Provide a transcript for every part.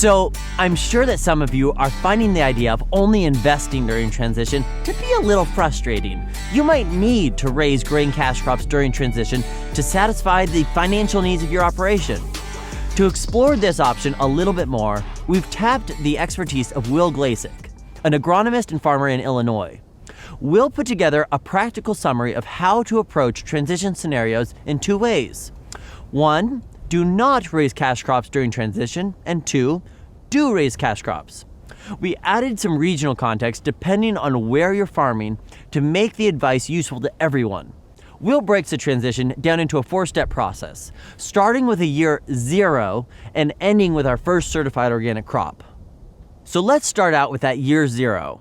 So I'm sure that some of you are finding the idea of only investing during transition to be a little frustrating. You might need to raise grain cash crops during transition to satisfy the financial needs of your operation. To explore this option a little bit more, we've tapped the expertise of Will Glasick, an agronomist and farmer in Illinois. Will put together a practical summary of how to approach transition scenarios in two ways. 1, do not raise cash crops during transition, and 2, do raise cash crops. We added some regional context depending on where you're farming to make the advice useful to everyone. Will breaks the transition down into a 4-step process, starting with a year 0 and ending with our first certified organic crop. So let's start out with that year 0.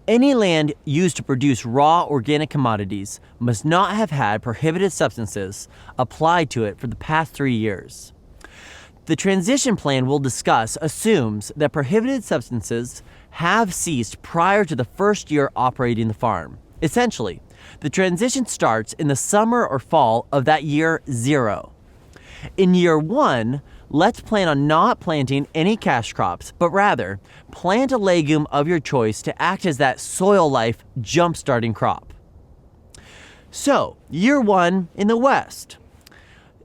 Any land used to produce raw organic commodities must not have had prohibited substances applied to it for the past 3 years. The transition plan we'll discuss assumes that prohibited substances have ceased prior to the first year operating the farm. Essentially, the transition starts in the summer or fall of that year 0. In year 1, let's plan on not planting any cash crops, but rather plant a legume of your choice to act as that soil life jump-starting crop. So, year 1 in the West.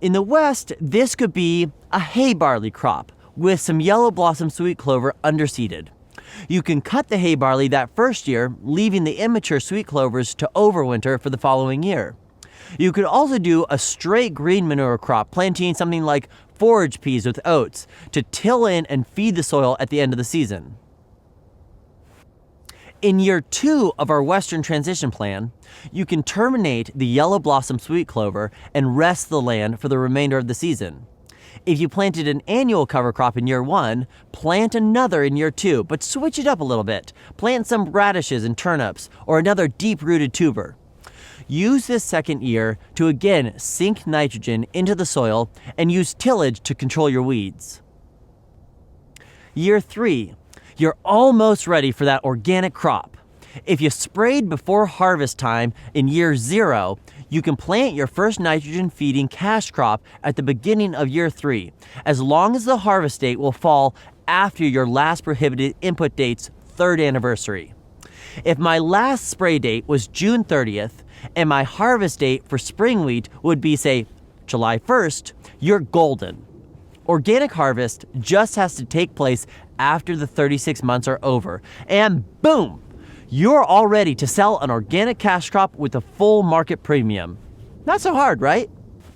In the West, this could be a hay barley crop with some yellow blossom sweet clover underseeded. You can cut the hay barley that first year, leaving the immature sweet clovers to overwinter for the following year. You could also do a straight green manure crop, planting something like forage peas with oats to till in and feed the soil at the end of the season. In year 2 of our Western transition plan, you can terminate the yellow blossom sweet clover and rest the land for the remainder of the season. If you planted an annual cover crop in year 1, plant another in year 2, but switch it up a little bit. Plant some radishes and turnips or another deep-rooted tuber. Use this second year to again sink nitrogen into the soil and use tillage to control your weeds. Year 3, you're almost ready for that organic crop. If you sprayed before harvest time in year 0, you can plant your first nitrogen-feeding cash crop at the beginning of year 3, as long as the harvest date will fall after your last prohibited input date's 3rd anniversary. If my last spray date was June 30th, and my harvest date for spring wheat would be, say, July 1st, you're golden. Organic harvest just has to take place after the 36 months are over, and boom! You're all ready to sell an organic cash crop with a full market premium. Not so hard, right?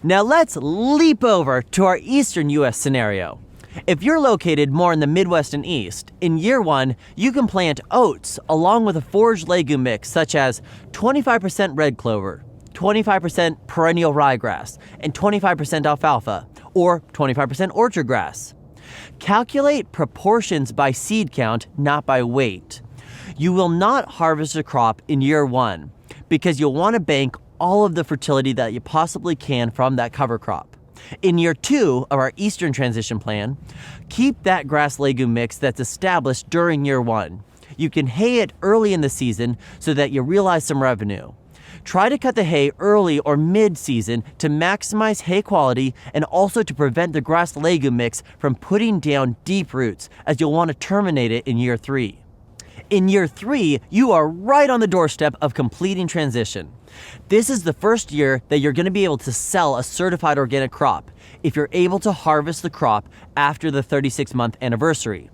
Now let's leap over to our eastern U.S. scenario. If you're located more in the Midwest and East, in year 1, you can plant oats along with a forage legume mix such as 25% red clover, 25% perennial ryegrass, and 25% alfalfa, or 25% orchard grass. Calculate proportions by seed count, not by weight. You will not harvest a crop in year 1 because you'll want to bank all of the fertility that you possibly can from that cover crop. In year 2 of our Eastern transition plan, keep that grass legume mix that's established during year 1. You can hay it early in the season so that you realize some revenue. Try to cut the hay early or mid-season to maximize hay quality and also to prevent the grass legume mix from putting down deep roots, as you'll want to terminate it in year 3. In year 3, you are right on the doorstep of completing transition. This is the first year that you're going to be able to sell a certified organic crop if you're able to harvest the crop after the 36-month anniversary.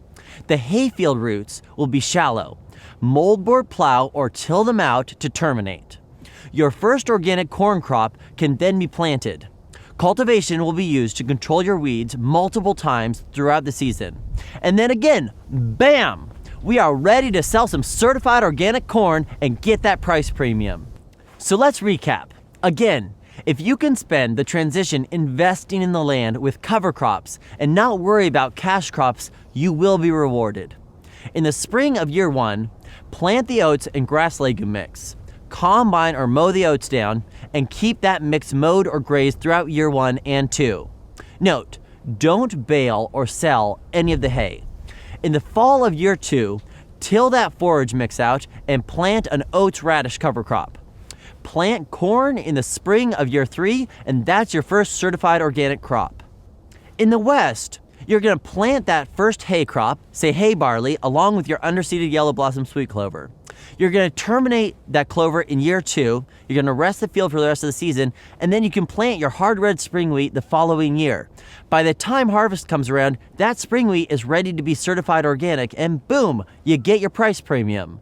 The hayfield roots will be shallow. Moldboard plow or till them out to terminate. Your first organic corn crop can then be planted. Cultivation will be used to control your weeds multiple times throughout the season. And then again, bam! We are ready to sell some certified organic corn and get that price premium. So let's recap. Again, if you can spend the transition investing in the land with cover crops and not worry about cash crops, you will be rewarded. In the spring of year 1, plant the oats and grass legume mix. Combine or mow the oats down and keep that mix mowed or grazed throughout year 1 and 2. Note, don't bale or sell any of the hay. In the fall of year 2, till that forage mix out and plant an oats radish cover crop. Plant corn in the spring of year 3, and that's your first certified organic crop. In the West, You're going to plant that first hay crop, say hay barley, along with your underseeded yellow blossom sweet clover. You're going to terminate that clover in year 2. You're going to rest the field for the rest of the season, and then you can plant your hard red spring wheat the following year. By the time harvest comes around, that spring wheat is ready to be certified organic, and boom, you get your price premium.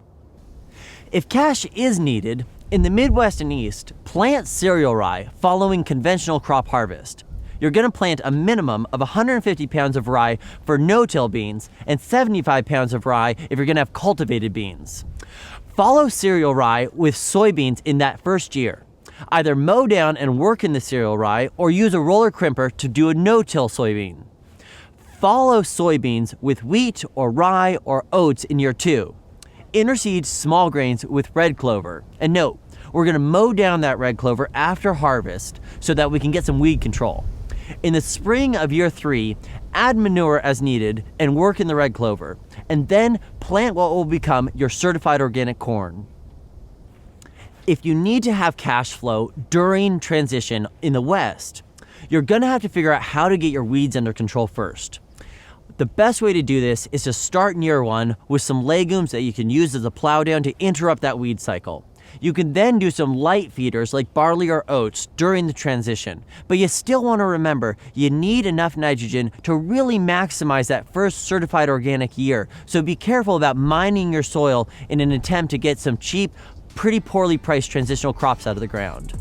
If cash is needed, in the Midwest and East, plant cereal rye following conventional crop harvest. You're going to plant a minimum of 150 pounds of rye for no-till beans and 75 pounds of rye if you're going to have cultivated beans. Follow cereal rye with soybeans in that first year. Either mow down and work in the cereal rye or use a roller crimper to do a no-till soybean. Follow soybeans with wheat or rye or oats in year 2. Interseed small grains with red clover. And note, we're going to mow down that red clover after harvest so that we can get some weed control. In the spring of year 3, add manure as needed and work in the red clover, and then plant what will become your certified organic corn. If you need to have cash flow during transition in the West, you're going to have to figure out how to get your weeds under control first. The best way to do this is to start in year 1 with some legumes that you can use as a plow down to interrupt that weed cycle. You can then do some light feeders like barley or oats during the transition, but you still want to remember you need enough nitrogen to really maximize that first certified organic year, so be careful about mining your soil in an attempt to get some cheap, pretty poorly priced transitional crops out of the ground.